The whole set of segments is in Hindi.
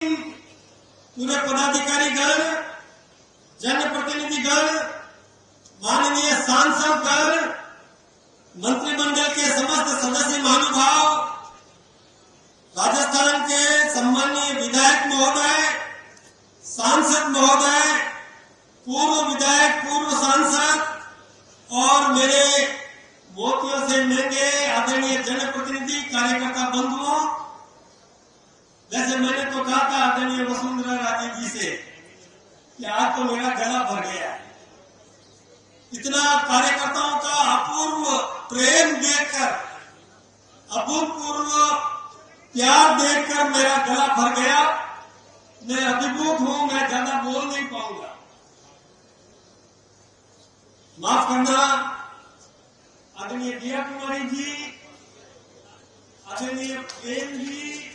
पूरे पदाधिकारीगण, जनप्रतिनिधिगण, माननीय सांसदगण, मंत्रिमंडल के समस्त सदस्य महानुभाव, राजस्थान के सम्मानीय विधायक महोदय, सांसद महोदय, पूर्व विधायक, पूर्व सांसद और मेरे मोतियों से महंगे आदरणीय जनप्रतिनिधि कार्यकर्ता बंधुओं, जैसे मैंने तो कहा था आदरणीय वसुंधरा राजे जी से कि आज तो मेरा गला भर गया है। इतना कार्यकर्ताओं का अपूर्व प्रेम देखकर, अभूतपूर्व प्यार देखकर मेरा गला भर गया। मैं अभिभूत हूं, मैं ज्यादा बोल नहीं पाऊंगा, माफ करना। आदरणीय दिया कुमारी जी, आदरणीय प्रेम जी,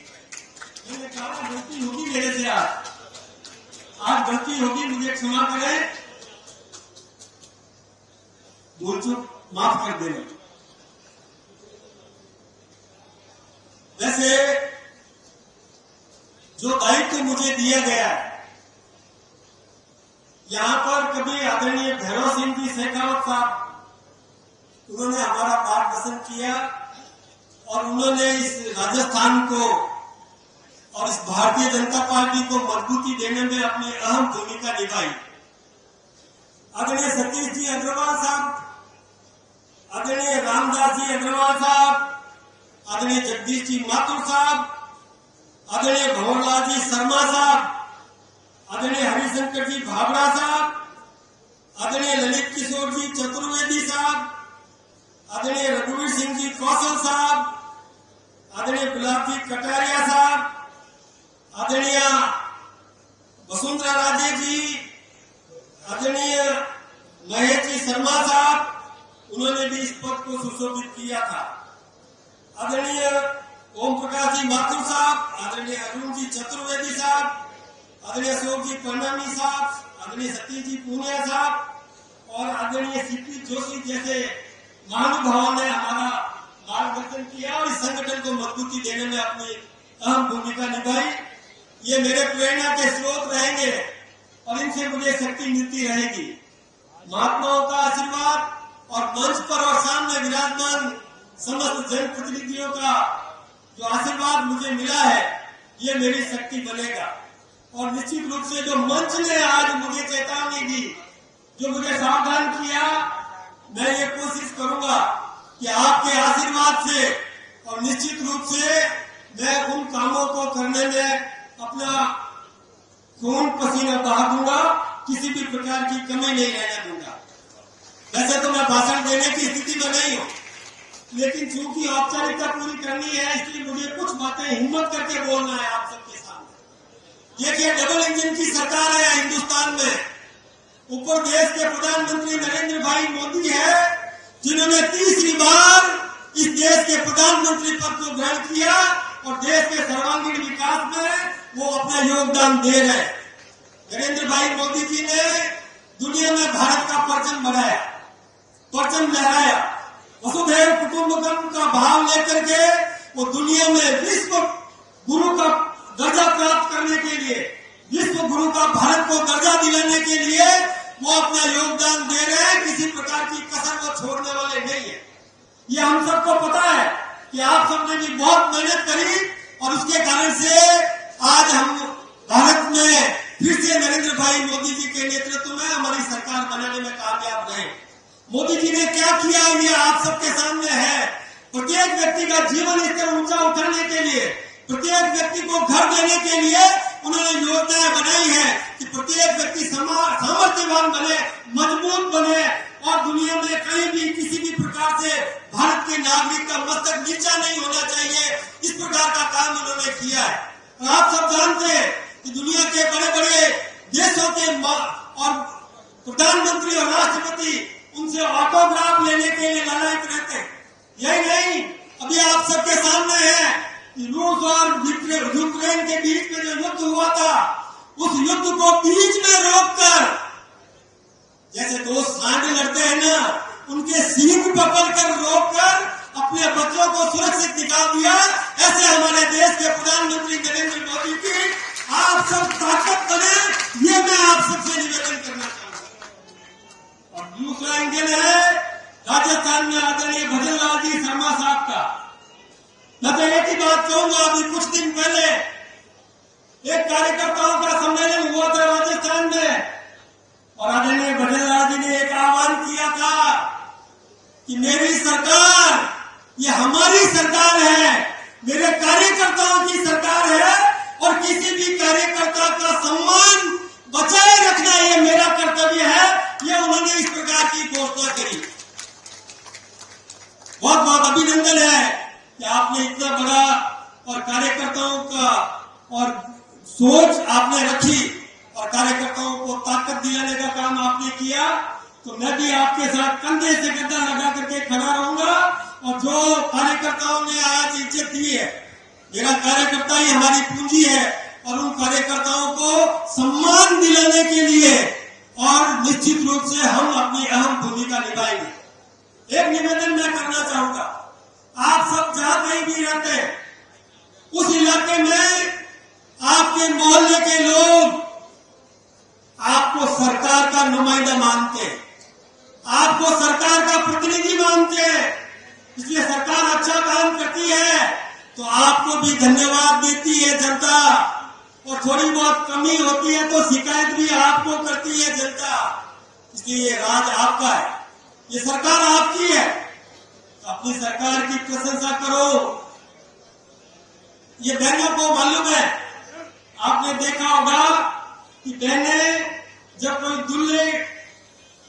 मैंने कहा गलती होगी मेरे से, आज गलती होगी, मुझे क्षमा करें, भूल चूक माफ कर देना। वैसे जो दायित्व मुझे दिया गया है, यहां पर कभी आदरणीय भैरव सिंह जी शेखावत साहब, उन्होंने हमारा मार्गदर्शन किया और उन्होंने इस राजस्थान को और इस भारतीय जनता पार्टी को मजबूती देने में अपनी अहम भूमिका निभाई। आदरणीय सतीश जी अग्रवाल साहब, आदरणीय रामदास जी अग्रवाल साहब, आदरणीय जगदीश जी माथुर साहब, आदरणीय भंवरलाल जी शर्मा साहब, आदरणीय हरिशंकर जी भाभड़ा साहब, आदरणीय ललित किशोर जी चतुर्वेदी साहब, आदरणीय रघुवीर सिंह जी कौशल साहब, आदरणीय गुलाब जी कटारिया साहब, आदरणीय वसुंधरा राजे जी, आदरणीय महेश जी शर्मा साहब, उन्होंने भी इस पद को सुशोभित किया था। आदरणीय ओम प्रकाश जी माथुर साहब, आदरणीय अरुण जी चतुर्वेदी साहब, आदरणीय अशोक जी परनामी साहब, आदरणीय सतीश जी पूनिया साहब और आदरणीय सीपी जोशी जैसे महानुभावों ने हमारा मार्गदर्शन किया और इस संगठन को मजबूती देने में अपनी अहम भूमिका निभाई। ये मेरे प्रेरणा के स्रोत रहेंगे और इनसे मुझे शक्ति मिलती रहेगी। महात्माओं का आशीर्वाद और मंच पर और सामने विराजमान समस्त जनप्रतिनिधियों का जो आशीर्वाद मुझे मिला है, ये मेरी शक्ति बनेगा। और निश्चित रूप से जो मंच ने आज मुझे चेतावनी दी, जो मुझे सावधान किया, मैं ये कोशिश करूंगा कि आपके आशीर्वाद से और निश्चित रूप से मैं उन कामों को करने में अपना खून पसीना बहा दूंगा, किसी भी प्रकार की कमी नहीं रहने दूंगा। वैसे तो मैं भाषण देने की स्थिति में नहीं हूं, लेकिन चूंकि औपचारिकता पूरी करनी है, इसलिए मुझे कुछ बातें हिम्मत करके बोलना है आप सबके सामने। देखिए, डबल इंजन की सरकार है हिंदुस्तान में। ऊपर देश के प्रधानमंत्री नरेंद्र भाई मोदी है, जिन्होंने तीसरी बार इस देश के प्रधानमंत्री पद को ग्रहण किया और देश के सर्वांगीण विकास में वो अपना योगदान दे रहे हैं। नरेंद्र भाई मोदी जी ने दुनिया में भारत का परचम बढ़ाया, परचम लहराया। वसुधैव कुटुंबकम का भाव लेकर के वो दुनिया में विश्व गुरु का दर्जा प्राप्त करने के लिए, विश्व गुरु का भारत को दर्जा दिलाने के लिए वो अपना योगदान दे रहे हैं। किसी प्रकार की कसर वो छोड़ने वाले नहीं है। ये हम सबको पता है कि आप सबने भी बहुत मेहनत करी और उसके कारण से आज हम भारत में फिर से नरेंद्र भाई मोदी जी के नेतृत्व में हमारी सरकार बनाने में कामयाब रहे। मोदी जी ने क्या किया, ये आप सबके सामने है। प्रत्येक व्यक्ति का जीवन स्तर ऊंचा उठाने के लिए, प्रत्येक व्यक्ति को घर देने के लिए उन्होंने योजनाएं बनाई है कि प्रत्येक व्यक्ति सामर्थ्यवान बने, मजबूत बने और दुनिया में कहीं भी किसी भी प्रकार से भारत के नागरिक का मस्तक नीचा नहीं होना चाहिए। इस प्रकार का काम उन्होंने किया है। और आप सब जानते हैं कि दुनिया के बड़े बड़े देशों के और प्रधानमंत्री और राष्ट्रपति उनसे ऑटोग्राफ लेने के लिए लालायित रहते हैं। यही नहीं, अभी आप सबके सामने है कि रूस और यूक्रेन के बीच में जो युद्ध हुआ था, उस युद्ध को बीच में रोककर, जैसे दो सांड लड़ते हैं ना, उनके सींग पकड़कर रोककर अपने बच्चों को सुरक्षित निकाल दिया। ऐसे हमारे देश के प्रधानमंत्री नरेंद्र मोदी की आप सब ताकत बने, ये मैं आप सबसे निवेदन करना चाहूंगा। और दूसरा एंगल है राजस्थान में आदरणीय भजन लाल जी शर्मा साहब का। मैं तो एक ही बात कहूंगा, अभी कुछ दिन पहले एक कार्यकर्ताओं का सम्मेलन हुआ था राजस्थान में, और आदरणीय भजन लाल जी ने एक आह्वान किया था कि मेरी सरकार, ये हमारी सरकार है, मेरे कार्यकर्ताओं की सरकार है, और किसी भी कार्यकर्ता का सम्मान बचाए रखना ये मेरा कर्तव्य है। ये उन्होंने इस प्रकार की घोषणा करी। बहुत बहुत अभिनंदन है कि आपने इतना बड़ा और कार्यकर्ताओं का और सोच आपने रखी और कार्यकर्ताओं को ताकत दिलाने का काम आपने किया। तो मैं भी आपके साथ कंधे से कंधा लगा करके खड़ा रहूंगा। और जो कार्यकर्ताओं ने आज इज्जत दी है, मेरा कार्यकर्ता ही हमारी पूंजी है, और उन कार्यकर्ताओं को सम्मान दिलाने के लिए और निश्चित रूप से हम अपनी अहम भूमिका निभाएंगे। एक निवेदन मैं करना चाहूंगा, आप सब जहां कहीं भी रहते हैं, उस इलाके में आपके मोहल्ले के लोग आपको सरकार का नुमाइंदा मानते हैं, आपको सरकार का प्रतिनिधि मानते हैं। इसलिए सरकार अच्छा काम करती है तो आपको भी धन्यवाद देती है जनता, और थोड़ी बहुत कमी होती है तो शिकायत भी आपको करती है जनता। इसलिए ये राज आपका है, ये सरकार आपकी है, तो अपनी सरकार की प्रशंसा करो। ये बहनों को मालूम है, आपने देखा होगा कि बहनें जब कोई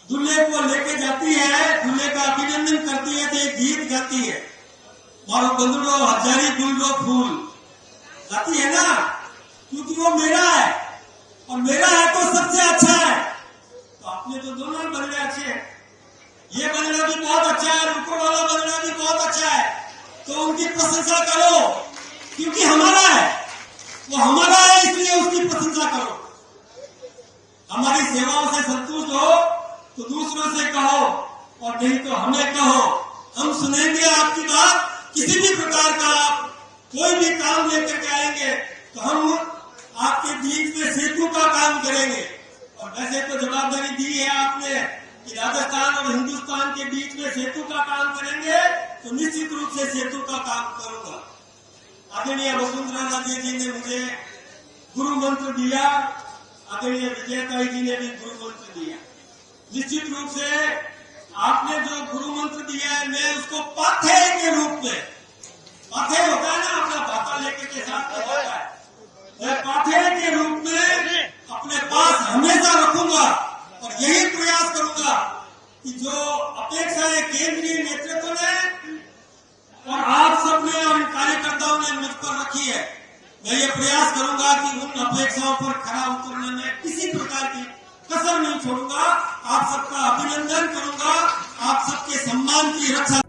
दूल्हे को लेके जाती है, दूल्हे का अभिनंदन करती है तो एक गीत गाती है, मारो बंदरो हजारी गुलरो फूल, गाती है ना, क्योंकि वो मेरा है, और मेरा है तो सबसे अच्छा है। तो आपने तो दोनों ही बंदरे अच्छे हैं, ये बंदरा भी बहुत अच्छा है, रुको वाला बंदरा भी बहुत अच्छा है, तो उनकी प्रशंसा करो, क्योंकि हमारा है, वो हमारा है, इसलिए उसकी प्रशंसा करो। हमारी सेवाओं से संतुष्ट हो तो दूसरों से कहो, और नहीं तो हमें कहो, हम सुनेंगे आपकी बात। किसी भी प्रकार का आप कोई भी काम लेकर के आएंगे तो हम आपके बीच में सेतु का काम करेंगे। और वैसे तो जवाबदारी दी है आपने कि राजस्थान और हिंदुस्तान के बीच में सेतु का काम करेंगे, तो निश्चित रूप से सेतु का काम करूंगा। आदरणीय वसुंधरा राजे जी ने मुझे गुरु मंत्र दिया, आदरणीय विजयताई जी ने भी गुरु मंत्र दिया। निश्चित रूप से आपने जो गुरु मंत्र दिया है, मैं उसको पाथेय के रूप में, पाथेय होता है ना अपना भाता लेके के साथ में होता है, मैं पाथेय के रूप में अपने पास हमेशा रखूंगा। और यही प्रयास करूंगा कि जो अपेक्षाएं केंद्रीय नेतृत्व ने और आप सबने और कार्यकर्ताओं ने मुझ पर रखी है, मैं ये प्रयास करूंगा कि उन अपेक्षाओं पर खरा उतरने में किसी प्रकार की कसर नहीं छोड़ूंगा। आप सबका अभिनंदन करूंगा, आप सबके सम्मान की रक्षा